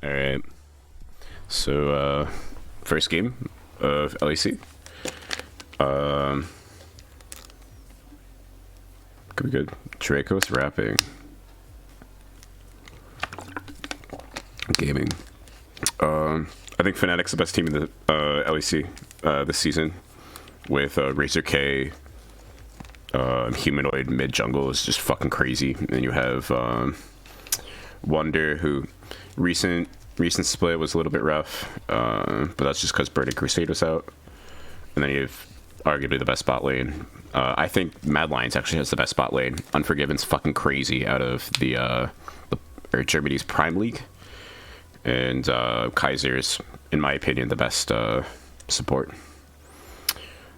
All right. So, first game of LEC. Could be good. Draco's rapping. Gaming. I think Fnatic's the best team in the LEC this season, with Razor K. Humanoid mid jungle is just fucking crazy. And then you have Wonder, who recent split was a little bit rough, but that's just because Burning Crusade was out. And then you have arguably the best bot lane. I think Mad Lions actually has the best bot lane. Unforgiven's fucking crazy out of the Germany's Prime League, and Kaiser's, in my opinion, the best support.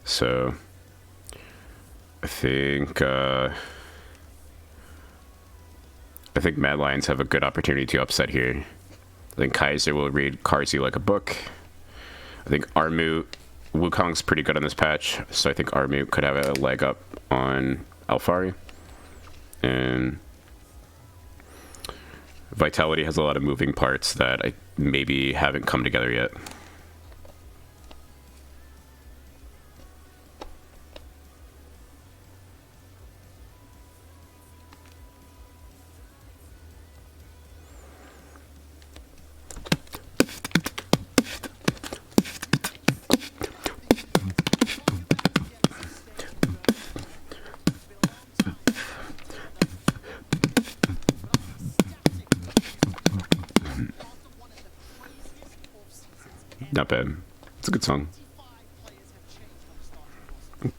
So I think Mad Lions have a good opportunity to upset here. I think Kaiser will read Carzzy like a book. I think Armu, Wukong's pretty good on this patch, so I think Armu could have a leg up on Alphari. And Vitality has a lot of moving parts that I maybe haven't come together yet. Not bad. It's a good song.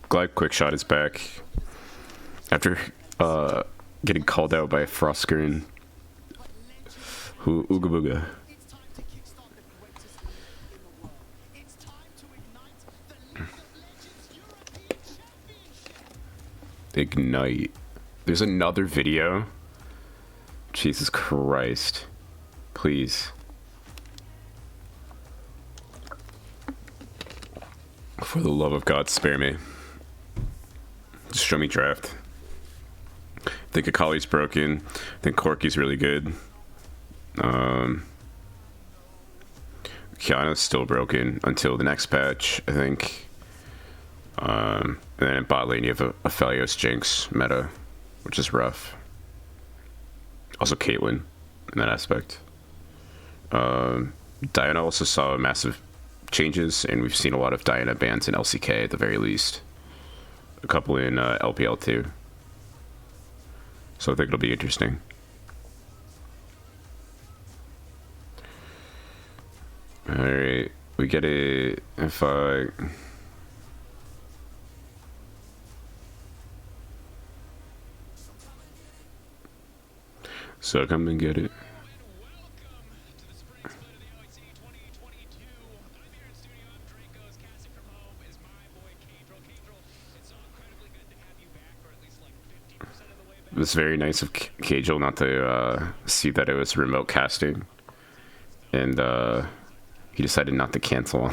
Glad Quickshot is back after getting called out by Frosker and Ooga Booga. Ignite. There's another video. Jesus Christ. Please. For the love of God, spare me. Just show me draft. I think Akali's broken. I think Corki's really good. Kiana's still broken until the next patch, I think. And then in bot lane you have a Phelios Jinx meta, which is rough. Also Caitlyn in that aspect. Diana also saw massive changes, and we've seen a lot of Diana bans in LCK at the very least. A couple in LPL too. So I think it'll be interesting. Alright, we get it. If I... So come and get it. It was very nice of Cajal not to see that it was remote casting, and he decided not to cancel.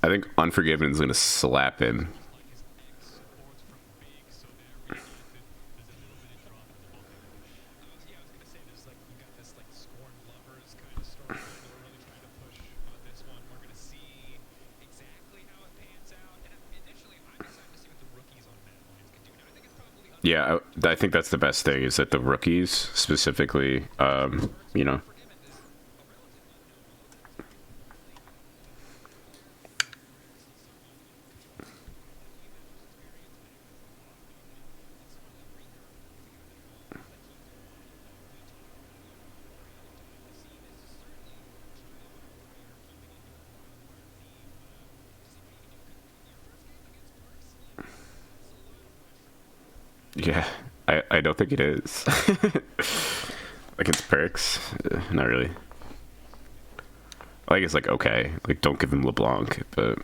I think Unforgiven is going to slap him. Yeah, I think that's the best thing, is that the rookies specifically, you know, yeah, I don't think it is. Against Perks, not really. I guess, like, okay, like, don't give him LeBlanc, but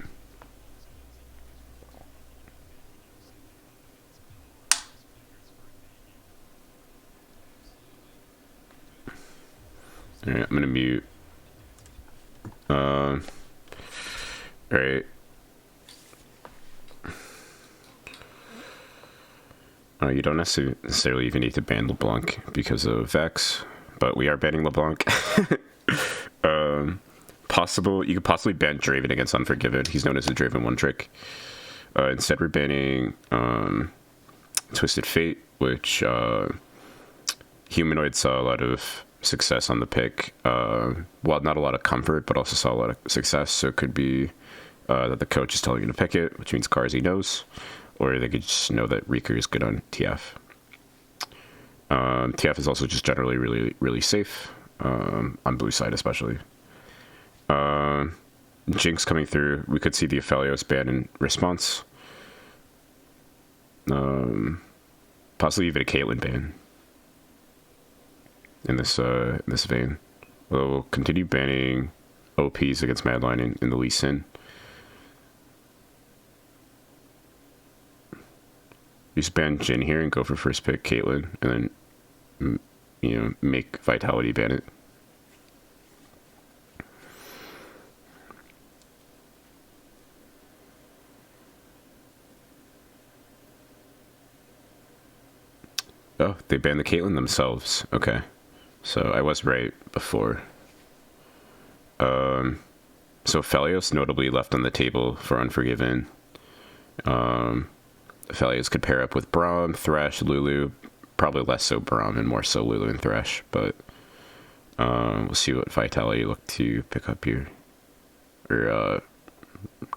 Alright, I'm gonna mute. Alright. You don't necessarily even need to ban LeBlanc because of Vex, but we are banning LeBlanc. You could possibly ban Draven against Unforgiven. He's known as the Draven one trick. Instead, we're banning Twisted Fate, which Humanoid saw a lot of success on the pick. Well, not a lot of comfort, but also saw a lot of success. So it could be that the coach is telling you to pick it, which means Carzzy knows, or they could just know that Reeker is good on TF. TF is also just generally really, really safe, on blue side especially. Jinx coming through. We could see the Aphelios ban in response. Possibly even a Caitlyn ban in this vein. We'll continue banning OPs against Madline in the Lee Sin. Just ban Jhin here and go for first pick Caitlyn, and then make Vitality ban it. Oh, they banned the Caitlyn themselves. Okay. So I was right before. So Aphelios notably left on the table for Unforgiven. Aphelios could pair up with Braum, Thresh, Lulu. Probably less so Braum and more so Lulu and Thresh. But we'll see what Vitality look to pick up here. Or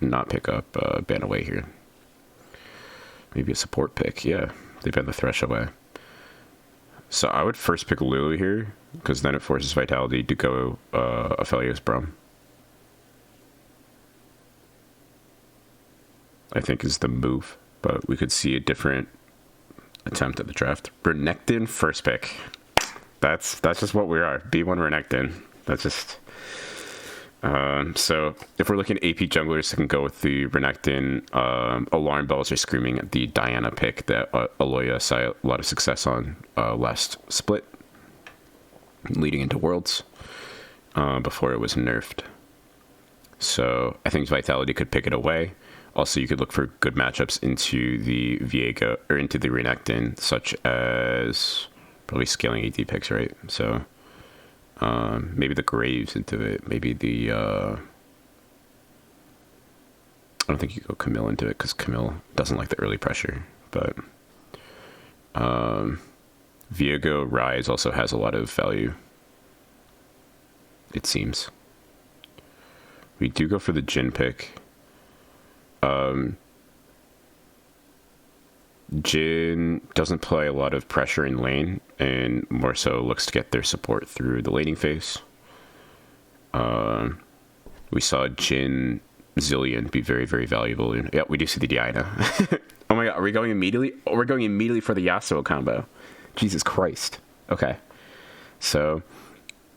not pick up, ban away here. Maybe a support pick. Yeah, they banned the Thresh away. So I would first pick Lulu here, because then it forces Vitality to go Aphelios Braum. I think is the move, but we could see a different attempt at the draft. Renekton first pick. That's just what we are. B1 Renekton. That's just... so if we're looking at AP junglers that can go with the Renekton, alarm bells are screaming at the Diana pick that Aloya saw a lot of success on last split, leading into Worlds, before it was nerfed. So I think Vitality could pick it away. Also, you could look for good matchups into the Viego or into the Renekton, such as probably scaling AD picks, right? So maybe the Graves into it. Maybe the I don't think you go Camille into it because Camille doesn't like the early pressure. But Viego Rise also has a lot of value, it seems. We do go for the Jhin pick. Jhin doesn't play a lot of pressure in lane, and more so looks to get their support through the laning phase. We saw Jhin Zillion be very, very valuable. Yeah, we do see the Diana. Oh my god, are we going immediately? Oh, we're going immediately for the Yasuo combo. Jesus Christ. Okay. So,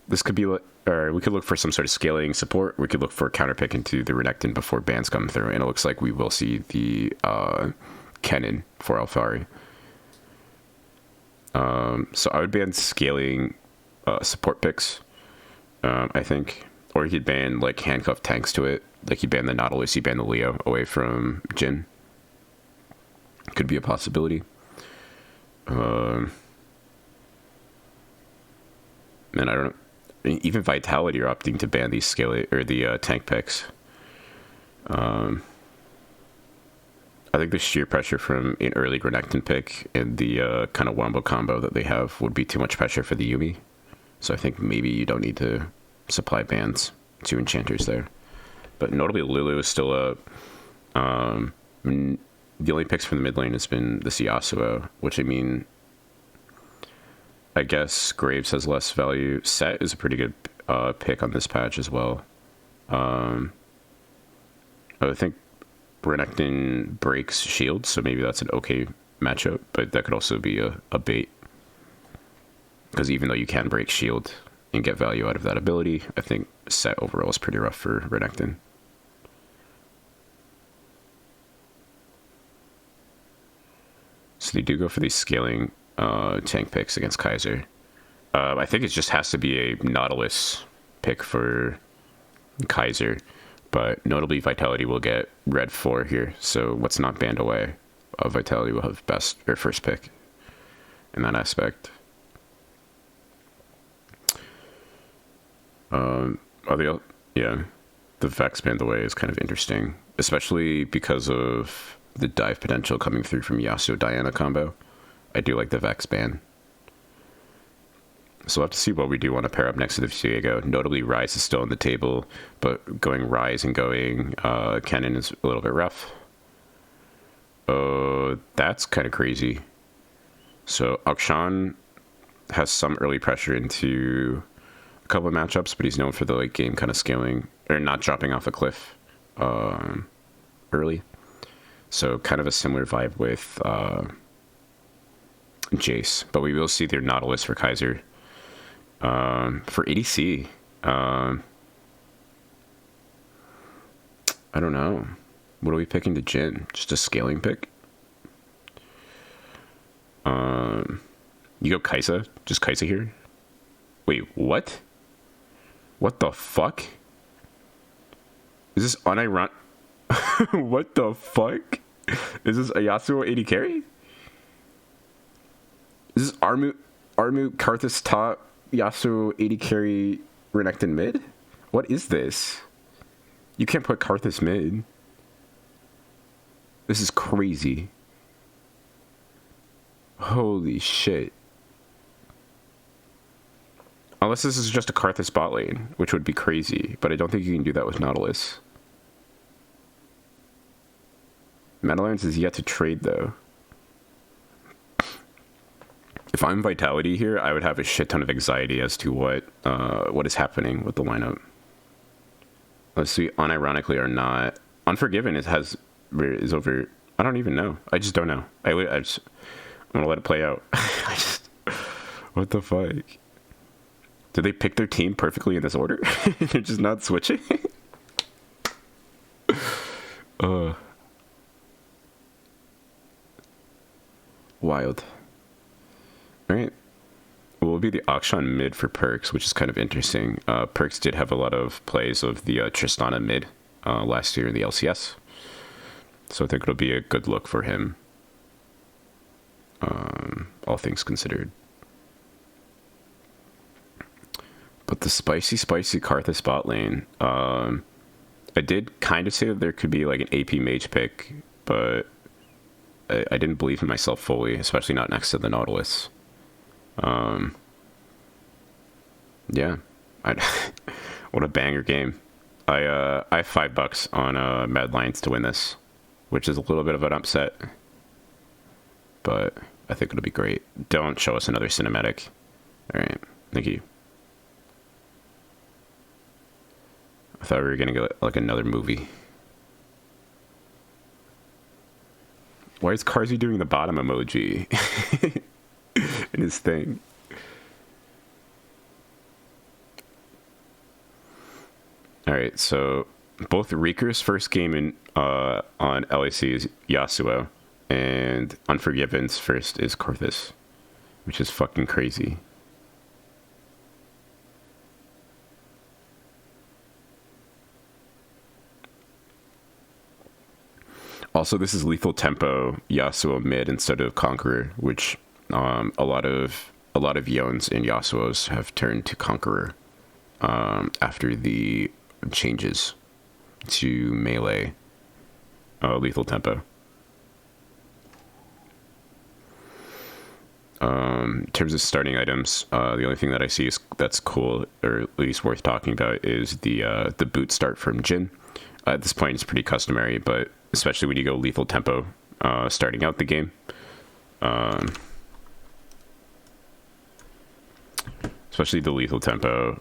this could be... Or we could look for some sort of scaling support. We could look for a counter pick into the Renekton before bans come through. And it looks like we will see the Kennen for Alphari. So I would ban scaling support picks, I think. Or you could ban like handcuff tanks to it. Like you ban the Nautilus, you ban the Leo away from Jhin. Could be a possibility. And I don't know. Even Vitality are opting to ban these scale or the tank picks. I think the sheer pressure from an early Renekton pick and the kind of wombo combo that they have would be too much pressure for the Yuumi. So I think maybe you don't need to supply bans to enchanters there. But notably, Lulu is still a... the only picks from the mid lane has been the Yasuo, which I mean... I guess Graves has less value. Set is a pretty good pick on this patch as well. I think Renekton breaks shield, so maybe that's an okay matchup, but that could also be a bait. Because even though you can break shield and get value out of that ability, I think Set overall is pretty rough for Renekton. So they do go for these scaling tank picks against Kaiser. I think it just has to be a Nautilus pick for Kaiser, but notably Vitality will get red 4 here, so what's not banned away, Vitality will have best or first pick in that aspect. Yeah, the Vex banned away is kind of interesting, especially because of the dive potential coming through from Yasuo Diana combo. I do like the Vex ban. So we'll have to see what we do want to pair up next to the Viego. Notably, Ryze is still on the table, but going Ryze and going Kennen is a little bit rough. That's kind of crazy. So Akshan has some early pressure into a couple of matchups, but he's known for the late game kind of scaling, or not dropping off a cliff early. So kind of a similar vibe with Jace, but we will see their Nautilus for Kaiser. For ADC, I don't know. What are we picking to Jhin? Just a scaling pick? You go Kaisa? Just Kaisa here? Wait, what? What the fuck? Is this unironic? What the fuck? Is this a Yasuo 80 carry? Is this Armu Karthus top, Yasuo 80 carry, Renekton mid? What is this? You can't put Karthus mid. This is crazy. Holy shit. Unless this is just a Karthus bot lane, which would be crazy, but I don't think you can do that with Nautilus. Meadowlands is yet to trade, though. If I'm Vitality here, I would have a shit ton of anxiety as to what is happening with the lineup. Let's see, unironically or not. Unforgiven is over. I don't even know. I just don't know. I'm gonna let it play out. What the fuck? Did they pick their team perfectly in this order? They're just not switching? Wild. Alright. Will be the Akshan mid for Perks, which is kind of interesting. Perks did have a lot of plays of the Tristana mid last year in the LCS. So I think it'll be a good look for him. All things considered. But the spicy Karthus bot lane, I did kind of say that there could be like an AP mage pick, but I didn't believe in myself fully, especially not next to the Nautilus. Yeah, what a banger game. I have $5 on Mad Lions to win this, which is a little bit of an upset, but I think it'll be great. Don't show us another cinematic. All right, thank you. I thought we were gonna get like another movie. Why is Karzi doing the bottom emoji in his thing? All right, so both Reeker's first game in on LAC is Yasuo, and Unforgiven's first is Karthus, which is fucking crazy. Also, this is lethal tempo Yasuo mid instead of Conqueror, which a lot of Yons and Yasuos have turned to Conqueror after the changes to melee lethal tempo. In terms of starting items, the only thing that I see that's cool, or at least worth talking about, is the boot start from Jhin. At this point, it's pretty customary, but especially when you go lethal tempo starting out the game. Especially the lethal tempo.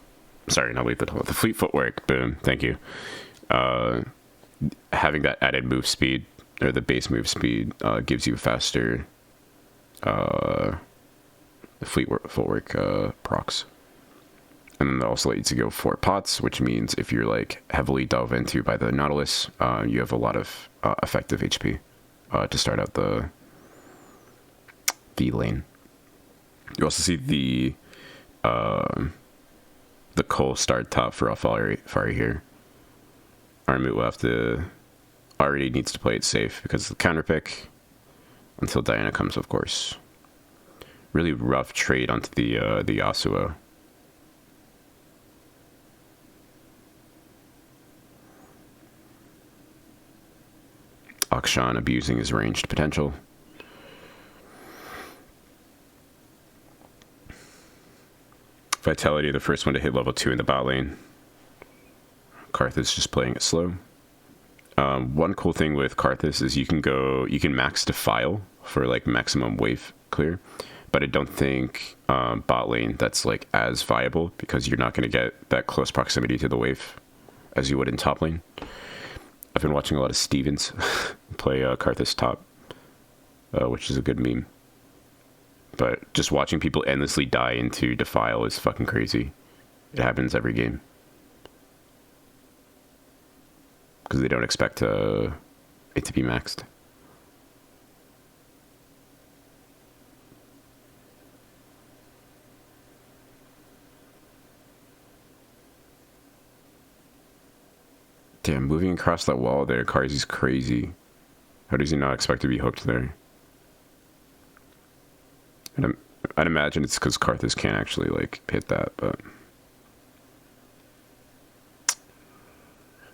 Sorry, not lethal tempo. The fleet footwork. Boom. Thank you. Having that added move speed, or the base move speed, gives you faster fleet footwork procs. And then they also let you to go 4 pots, which means if you're like heavily delved into by the Nautilus, you have a lot of effective HP to start out the lane. You also see the the Cole start top for Alfari here. Armut will have to already needs to play it safe because of the counter pick until Diana comes, of course. Really rough trade onto the Yasuo. Akshan abusing his ranged potential. Vitality, the first one to hit level 2 in the bot lane. Karthus just playing it slow. One cool thing with Karthus is you can max Defile for like maximum wave clear, but I don't think bot lane that's like as viable because you're not going to get that close proximity to the wave as you would in top lane. I've been watching a lot of Stevens play Karthus top, which is a good meme. But just watching people endlessly die into Defile is fucking crazy. It happens every game. Because they don't expect it to be maxed. Damn, moving across that wall there, Karzi's crazy. How does he not expect to be hooked there? And I'd imagine it's because Karthus can't actually like hit that, but...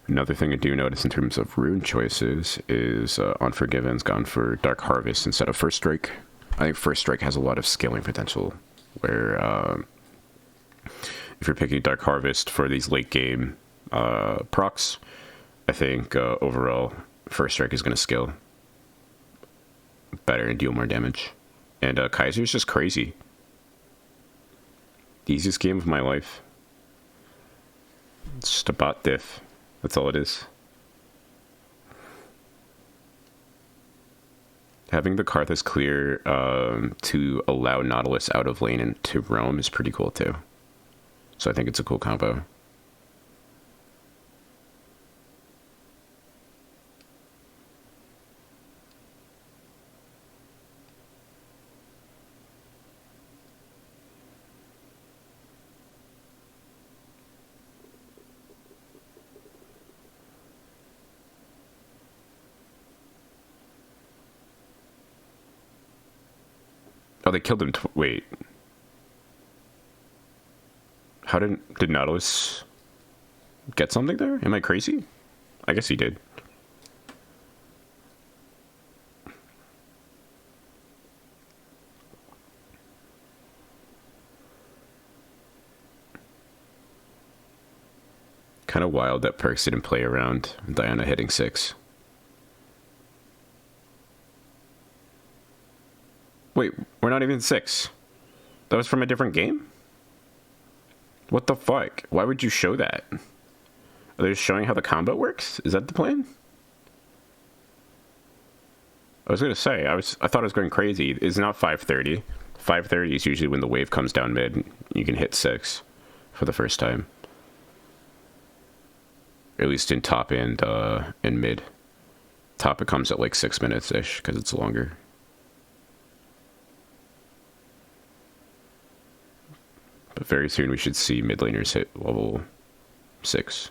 Another thing I do notice in terms of rune choices is Unforgiven's gone for Dark Harvest instead of First Strike. I think First Strike has a lot of scaling potential, where if you're picking Dark Harvest for these late game procs, I think overall First Strike is going to scale better and deal more damage. And Kaiser's just crazy. The easiest game of my life. It's just a bot diff. That's all it is. Having the Karthus clear to allow Nautilus out of lane and to roam is pretty cool too. So I think it's a cool combo. Oh, they killed him. Wait. How did Nautilus get something there? Am I crazy? I guess he did. Kind of wild that Perks didn't play around Diana hitting 6. Wait, we're not even 6. That was from a different game? What the fuck? Why would you show that? Are they just showing how the combo works? Is that the plan? I was gonna say, I thought I was going crazy. It's not 5:30. 5:30 is usually when the wave comes down mid. You can hit 6 for the first time. At least in top and in mid. Top it comes at like 6 minutes-ish because it's longer. But very soon we should see mid laners hit level 6.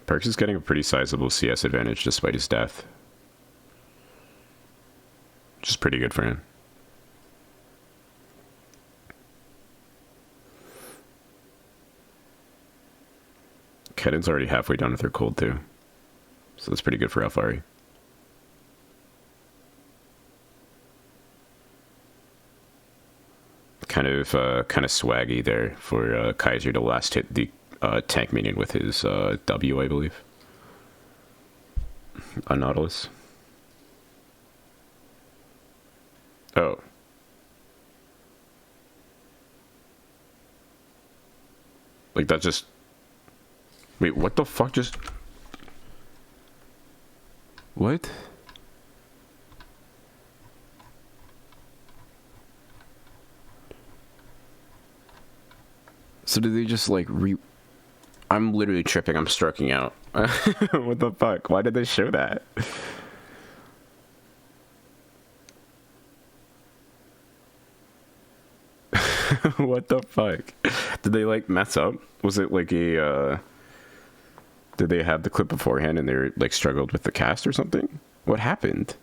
Perks is getting a pretty sizable CS advantage despite his death. Which is pretty good for him. Keddon's already halfway done with her cold too. So that's pretty good for Alfari. Kind of swaggy there for Kaiser to last hit the tank minion with his W, I believe. On Nautilus. Oh. Like that just... Wait, what the fuck just... What? So did they just like I'm literally tripping. I'm stroking out. What the fuck? Why did they show that? What the fuck? Did they like mess up? Was it like a did they have the clip beforehand and they were, like struggled with the cast or something? What happened?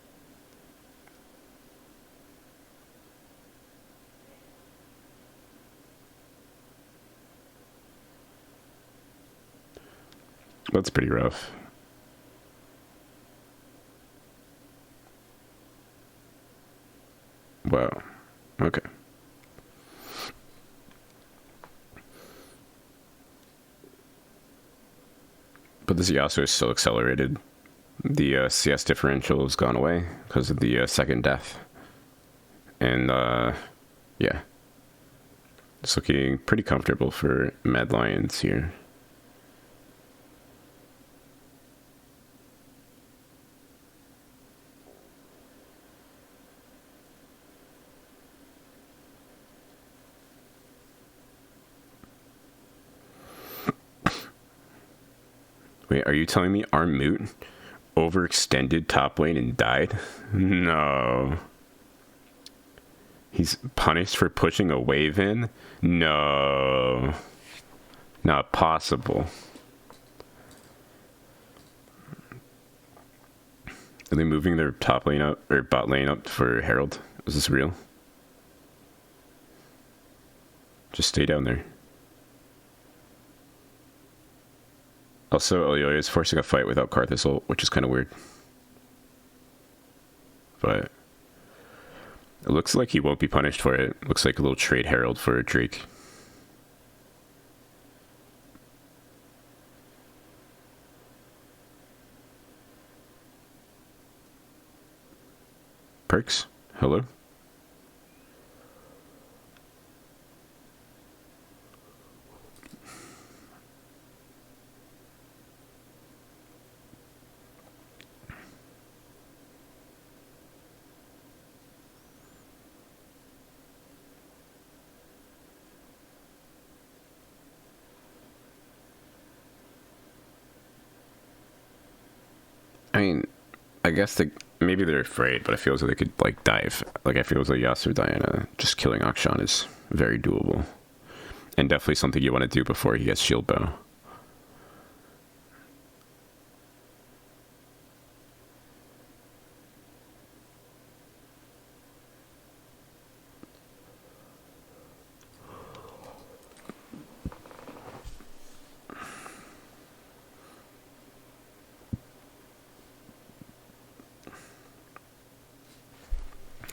That's pretty rough. Wow. Okay. But this Yasuo is still accelerated. The CS differential has gone away because of the second death. And yeah. It's looking pretty comfortable for Mad Lions here. Wait, are you telling me our Moot overextended top lane and died? No. He's punished for pushing a wave in? No. Not possible. Are they moving their top lane up, or bot lane up for Herald? Is this real? Just stay down there. Also, Elioya is forcing a fight without Karthus ult, which is kind of weird. But it looks like he won't be punished for it. Looks like a little trade Herald for Drake. Perks? Hello? I mean, I guess maybe they're afraid, but I feel as though they could like dive. Like I feel as though Yasuo Diana just killing Akshan is very doable, and definitely something you want to do before he gets shield bow.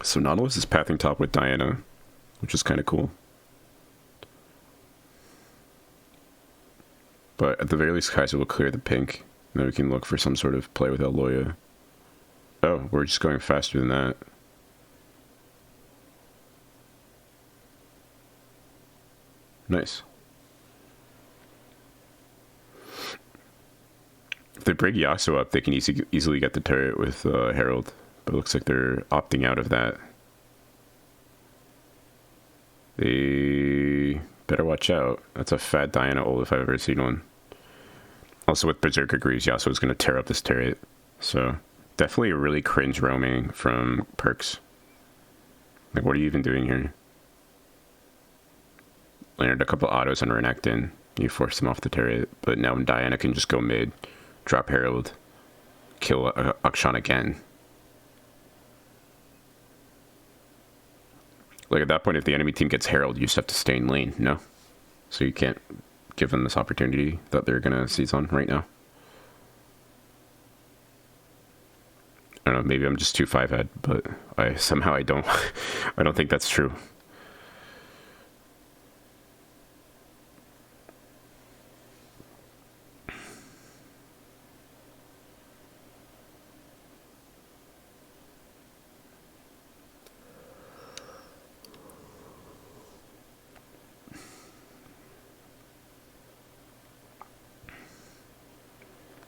So Nautilus is pathing top with Diana, which is kind of cool. But at the very least, Kaiser will clear the pink. And then we can look for some sort of play with Elioya. Oh, we're just going faster than that. Nice. If they bring Yasuo up, they can easily get the turret with Herald. But it looks like they're opting out of that. They better watch out. That's a fat Diana ult if I've ever seen one. Also with Berserker Greaves, Yasuo is going to tear up this turret. So definitely a really cringe roaming from Perks. Like, what are you even doing here? Landed a couple autos on Renekton. You forced him off the turret. But now Diana can just go mid, drop Herald, kill Akshan again. Like, at that point, if the enemy team gets Herald, you just have to stay in lane, no? So you can't give them this opportunity that they're going to seize on right now. I don't know, maybe I'm just too 5-head, but somehow I don't I don't think that's true.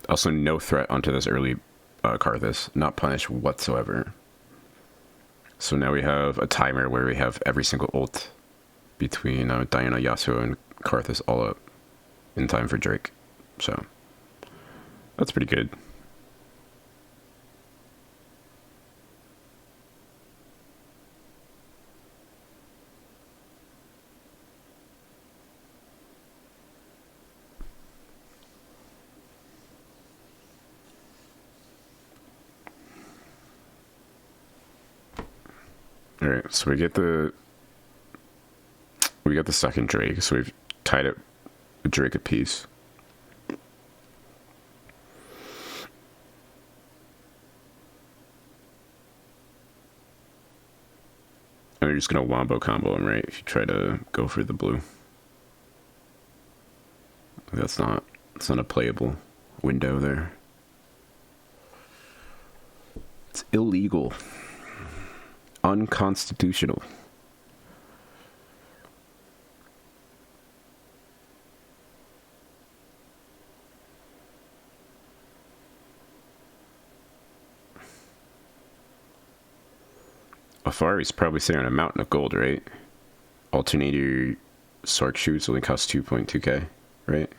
Also, no threat onto this early Karthus. Not punished whatsoever. So now we have a timer where we have every single ult between Diana, Yasuo, and Karthus all up. in time for Drake. So that's pretty good. All right, so we get the second Drake, so we've tied it with Drake apiece. And you're just gonna wombo combo him, right? If you try to go for the blue, it's not a playable window there. It's illegal, unconstitutional. Afari's probably sitting on a mountain of gold, right? Alternator Sark shoots only cost 2.2k, right?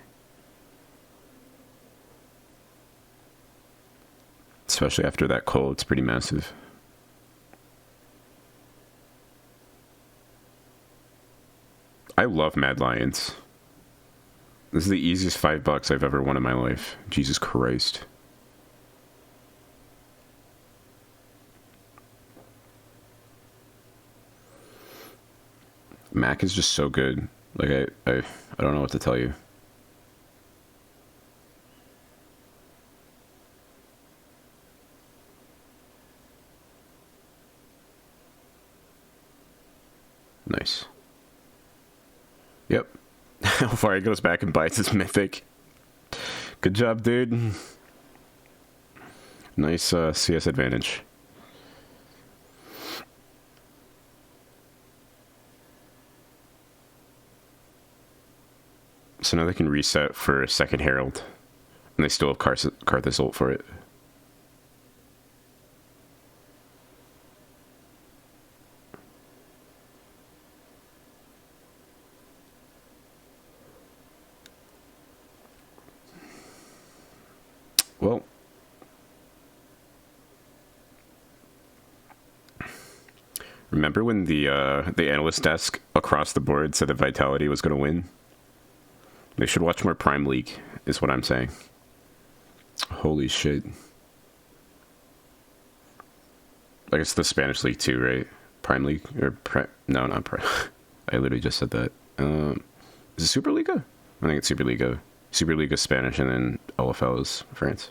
Especially after that coal, it's pretty massive. I love Mad Lions. This is the easiest $5 I've ever won in my life. Jesus Christ. Mac is just so good. Like, I don't know what to tell you. Nice. Yep. How far he goes back and bites his mythic. Good job, dude. Nice CS advantage. So now they can reset for a second Herald. And they still have Karthus ult for it. Well, remember when the analyst desk across the board said that Vitality was going to win? They should watch more Prime League, is what I'm saying. Holy shit. Like, it's the Spanish League too, right? Prime League? No, not Prime. I literally just said that. Is it Superliga? I think it's Superliga. Superliga is Spanish, and then LFL is France.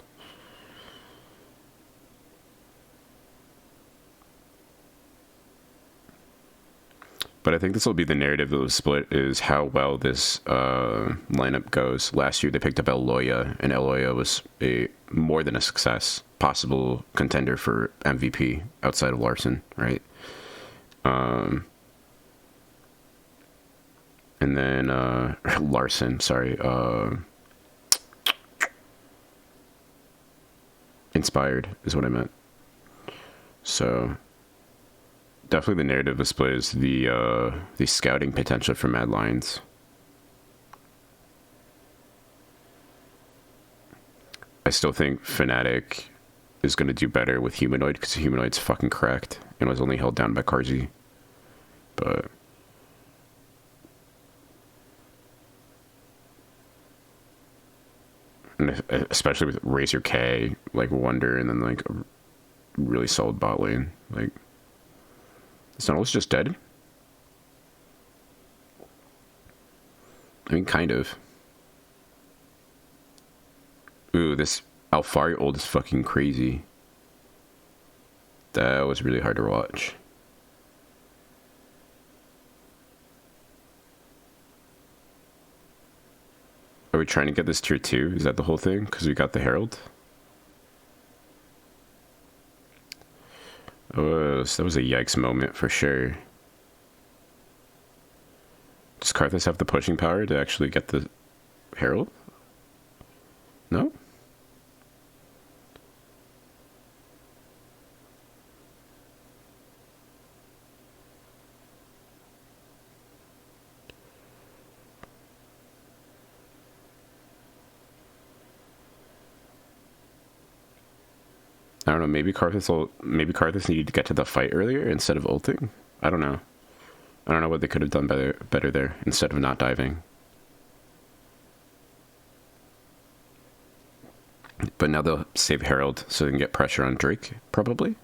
But I think this will be the narrative of the split, is how well this lineup goes. Last year they picked up Eloya, and Eloya was more than a success. Possible contender for MVP outside of Larson, right? And then Larson, sorry. Inspired is what I meant. So definitely the narrative of the split is the scouting potential for Mad Lions. I still think Fnatic is going to do better with Humanoid, because Humanoid's fucking cracked and was only held down by Karzi. But and especially with Razor K, like Wonder, and then like a really solid bot lane. Like, is Nautilus just dead? I mean, kind of. Ooh, this Alfari ult is fucking crazy. That was really hard to watch. Are we trying to get this tier 2? Is that the whole thing? Because we got the Herald? Oh, so that was a yikes moment for sure. Does Karthus have the pushing power to actually get the Herald? No? I don't know. Maybe Karthus needed to get to the fight earlier instead of ulting. I don't know. I don't know what they could have done better there instead of not diving. But now they'll save Herald so they can get pressure on Drake, probably.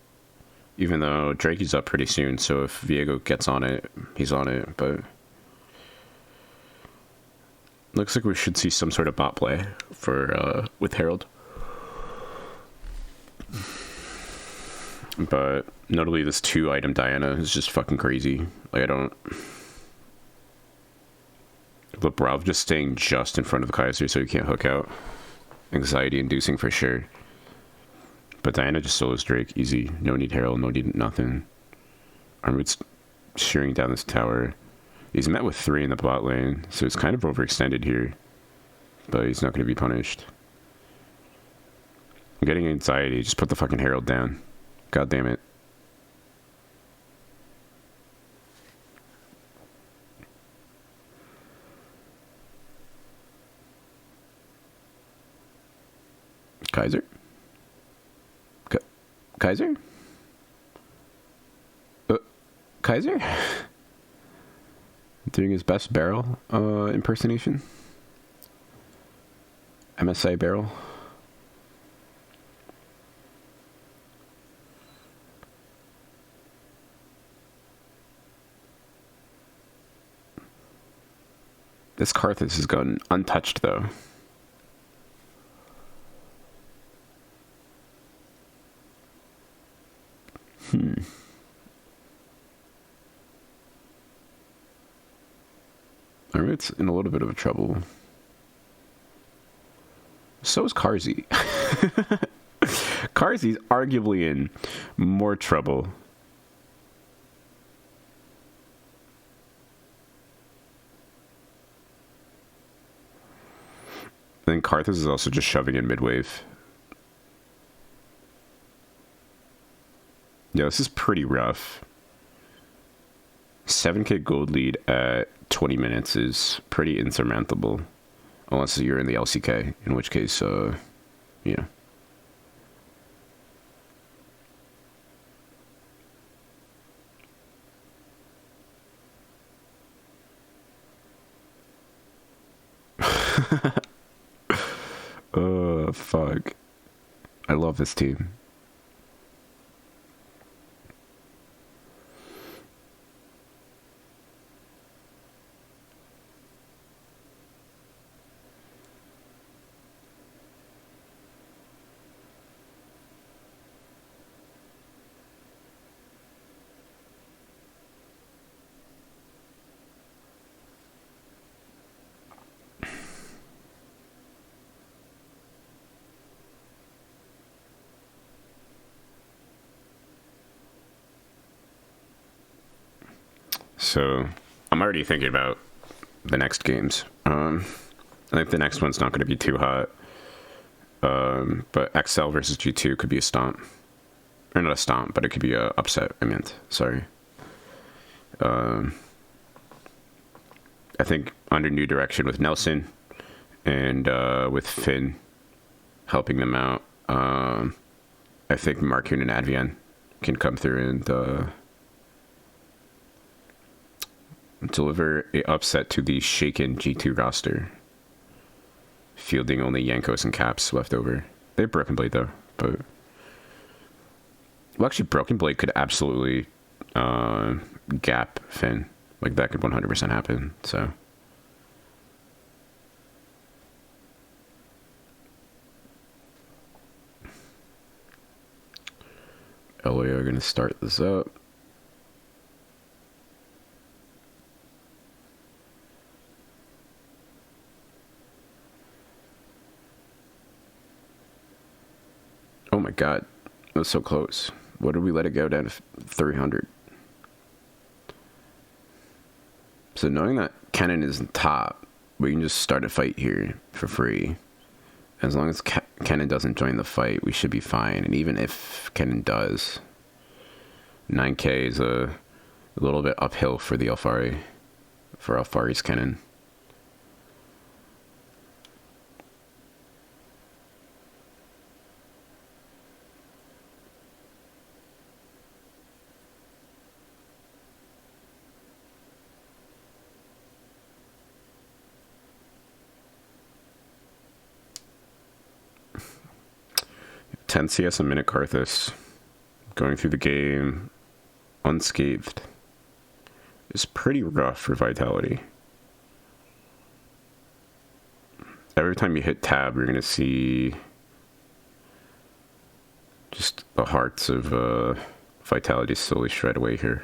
Even though Drake is up pretty soon, so if Viego gets on it, he's on it. But looks like we should see some sort of bot play for with Herald. But notably, this 2-item Diana is just fucking crazy. Like, I don't... Lebrov just staying just in front of the Kaiser so he can't hook out. Anxiety-inducing for sure. But Diana just solos Drake. Easy. No need Herald, no need nothing. Armwood's shearing down this tower. He's met with 3 in the bot lane, so it's kind of overextended here. But he's not going to be punished. I'm getting anxiety. Just put the fucking Herald down. God damn it. Kaiser? Kaiser? Kaiser? Doing his best barrel impersonation. MSI barrel. This Karthus has gone untouched, though. Alright, in a little bit of trouble. So is Carzzy. Carzzy's arguably in more trouble. Then Karthus is also just shoving in mid-wave. Yeah, this is pretty rough. 7k gold lead at 20 minutes is pretty insurmountable. Unless you're in the LCK, in which case, yeah. Fuck. I love this team. So, I'm already thinking about the next games. I think the next one's not going to be too hot. But XL versus G2 could be a stomp. Or not a stomp, but it could be a upset, I meant. Sorry. I think under new direction with Nelson and with Finn helping them out, I think Marcoon and Advian can come through and deliver a upset to the shaken G2 roster. Fielding only Yankos and Caps left over. They have Broken Blade though, but... Well, actually, Broken Blade could absolutely gap Finn. Like, that could 100% happen, so... LA are going to start this up. Oh my god, that was so close. What did we let it go down to 300? So knowing that Kennen is in top, we can just start a fight here for free. As long as Kennen doesn't join the fight, we should be fine. And even if Kennen does, 9k is a little bit uphill for the Alfari, for Alfari's Kennen. 10 CS a minute Karthus, going through the game unscathed, is pretty rough for Vitality. Every time you hit tab, you're going to see just the hearts of Vitality slowly shred away here.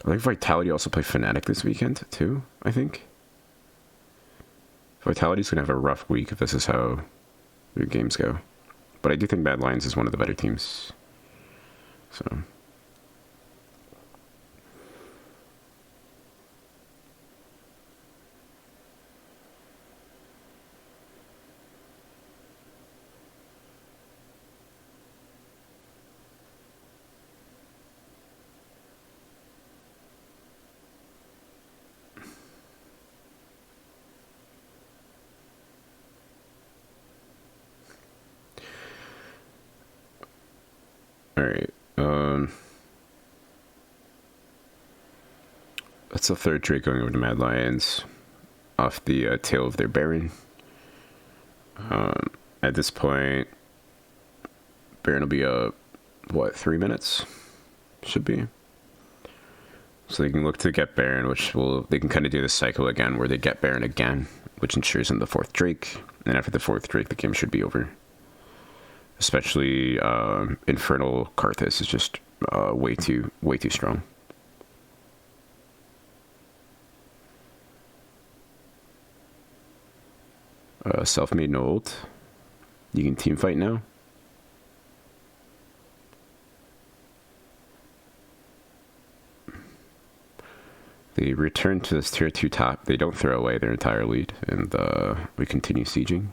I think Vitality also play Fnatic this weekend, too, I think. Vitality's going to have a rough week if this is how their games go. But I do think Mad Lions is one of the better teams. So... Alright, that's the third trade going over to Mad Lions off the tail of their Baron. At this point, Baron will be up, 3 minutes? Should be. So they can look to get Baron, they can kind of do this cycle again where they get Baron again, which ensures them the 4th Drake. And after the 4th Drake, the game should be over. Especially Infernal Karthus is just way too strong. Self-made no ult. You can team fight now. They return to this tier 2 top. They don't throw away their entire lead, and we continue sieging.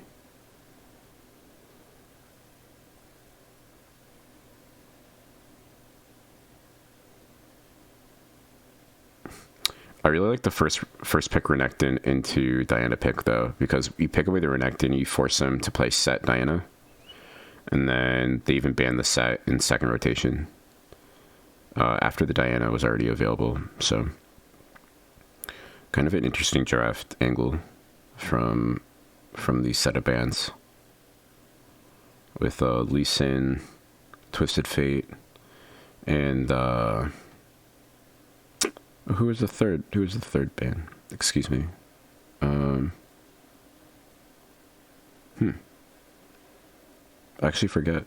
I really like the first pick Renekton into Diana pick, though, because you pick away the Renekton, you force them to play set Diana, and then they even ban the set in second rotation after the Diana was already available. So, kind of an interesting draft angle from these set of bans with Lee Sin, Twisted Fate, and who was the third? Who was the third ban? Excuse me. I actually forget,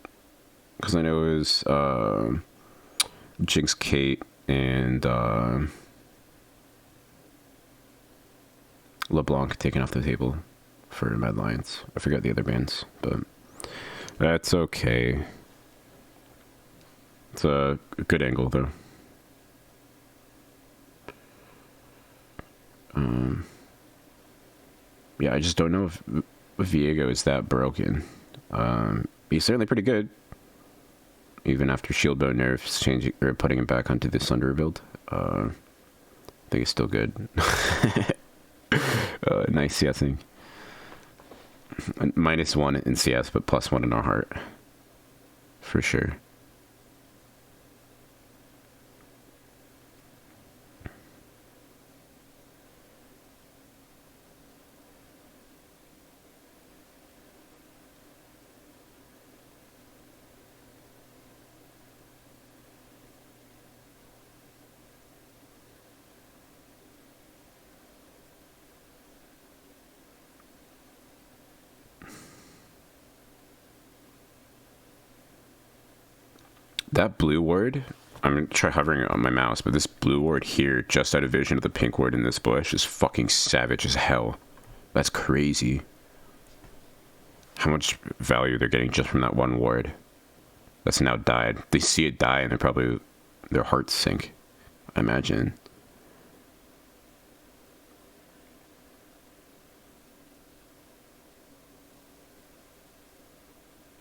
because I know it was Jinx, Kate, and LeBlanc taken off the table for Mad Lions. I forgot the other bans, but that's okay. It's a good angle, though. Yeah, I just don't know if Viego is that broken. He's certainly pretty good, even after shield bow nerfs changing or putting him back onto the Sunder build. I think he's still good. Nice CSing. -1 in CS, but +1 in our heart, for sure. That blue ward, I'm going to try hovering it on my mouse, but this blue ward here, just out of vision of the pink ward in this bush, is fucking savage as hell. That's crazy. How much value they're getting just from that one ward that's now died. They see it die and their hearts sink, I imagine.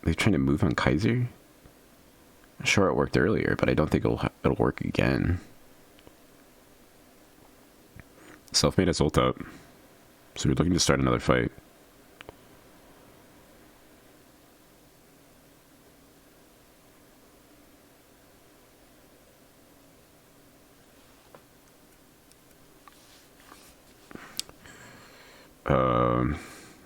They're trying to move on Kaiser? Sure, it worked earlier, but I don't think it'll work again. Self-made has ult up, so we're looking to start another fight.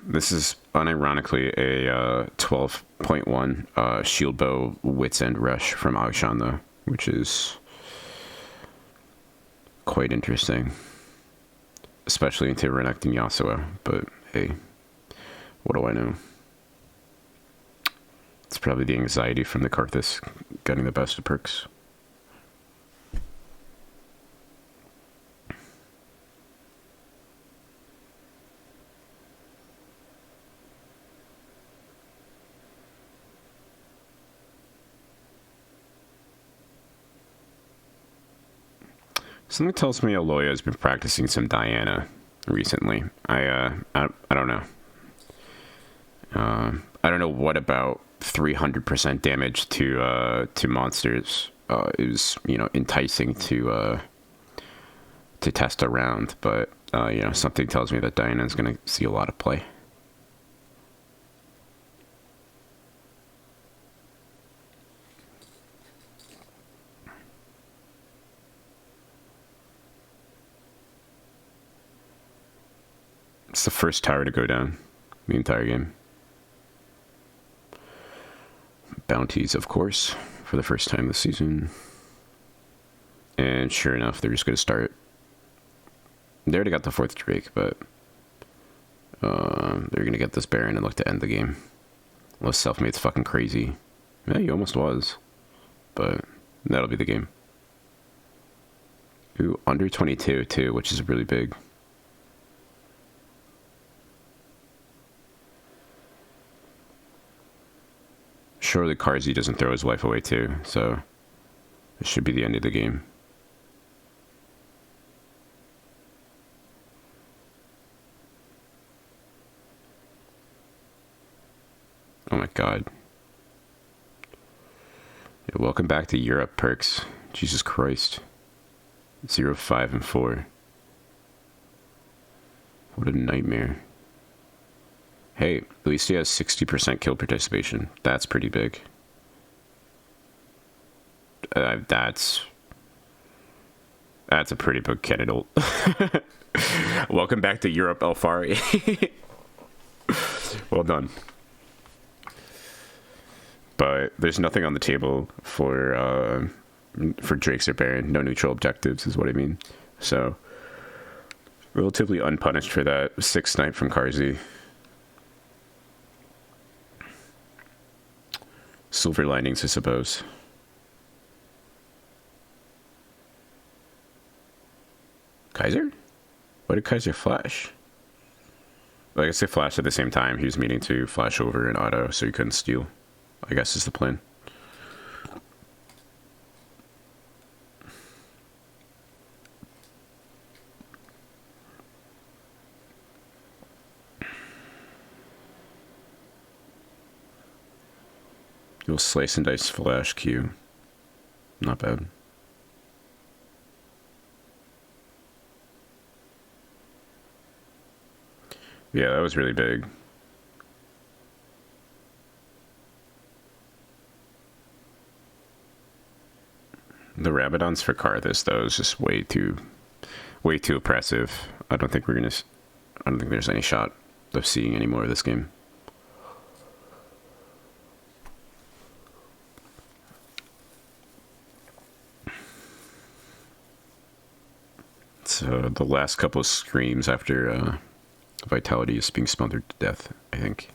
This is unironically a 12.1 shield bow wits end rush from Akshan though, which is quite interesting, especially into Renekton and Yasuo. But hey, what do I know? It's probably the anxiety from the Karthus getting the best of perks. Something tells me Aloya has been practicing some Diana recently. I don't know. I don't know what about 300% damage to monsters is enticing to test around, but something tells me that Diana is going to see a lot of play. It's the first tower to go down the entire game. Bounties, of course, for the first time this season. And sure enough, they're just going to start. They already got the 4th Drake, but they're going to get this Baron and look to end the game. Unless Selfmade's fucking crazy. Yeah, he almost was. But that'll be the game. Ooh, under 22 too, which is really big. Surely Karzi doesn't throw his wife away too, so it should be the end of the game. Oh my god. Yeah, welcome back to Europe, perks. Jesus Christ. 0, 5, and 4. What a nightmare. Hey, at least he has 60% kill participation. That's pretty big. That's a pretty big candidate. Welcome back to Europe, Alfari. Well done. But there's nothing on the table for Drakes or Baron. No neutral objectives is what I mean. So, relatively unpunished for that 6 snipe from Karzi. Silver linings, I suppose. Kaiser? Why did Kaiser flash? Well, I guess they flashed at the same time. He was meaning to flash over in auto, so he couldn't steal. I guess is the plan. You'll slice and dice flash Q. Not bad. Yeah, that was really big. The Rabadons for Karthus though is just way too oppressive. I don't think there's any shot of seeing any more of this game. So the last couple of screams after Vitality is being smothered to death, I think.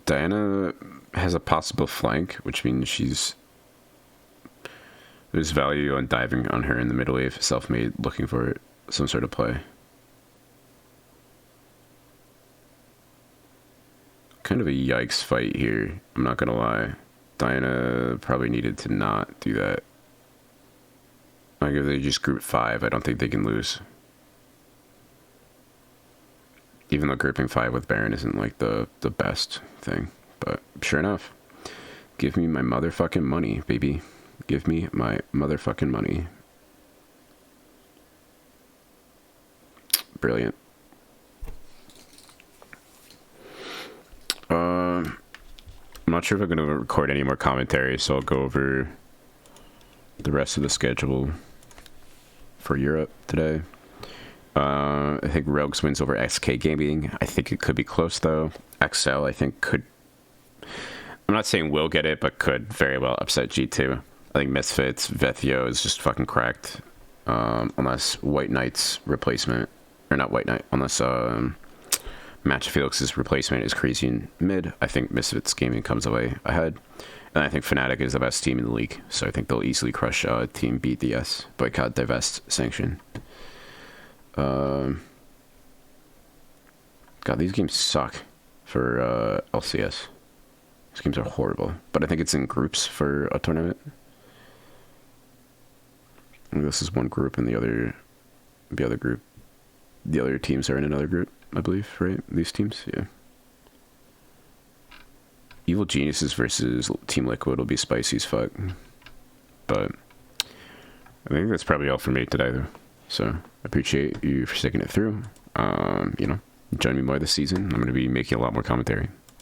Diana has a possible flank, which means there's value on diving on her in the mid wave, self-made, looking for some sort of play. Kind of a yikes fight here, I'm not gonna lie. Diana probably needed to not do that. Like if they just group 5, I don't think they can lose. Even though grouping 5 with Baron isn't like the best thing. But sure enough, give me my motherfucking money, baby. Give me my motherfucking money. Brilliant. I'm not sure if I'm going to record any more commentary, so I'll go over the rest of the schedule for Europe today. I think Rogues wins over XK Gaming. I think it could be close, though. XL, I think, could... I'm not saying will get it, but could very well upset G2. I think Misfits, Vethio is just fucking cracked. Unless White Knight's replacement... Or not White Knight, unless Match Felix's replacement is crazy in mid. I think Misfits Gaming comes away ahead. And I think Fnatic is the best team in the league. So I think they'll easily crush Team BDS. Boycott, Divest, Sanction. God, these games suck for LCS. These games are horrible. But I think it's in groups for a tournament. And this is one group and the other group. The other teams are in another group, I believe, right? These teams, yeah. Evil Geniuses versus Team Liquid will be spicy as fuck. But I think that's probably all for me today, though. So I appreciate you for sticking it through. You know, join me more this season. I'm going to be making a lot more commentary.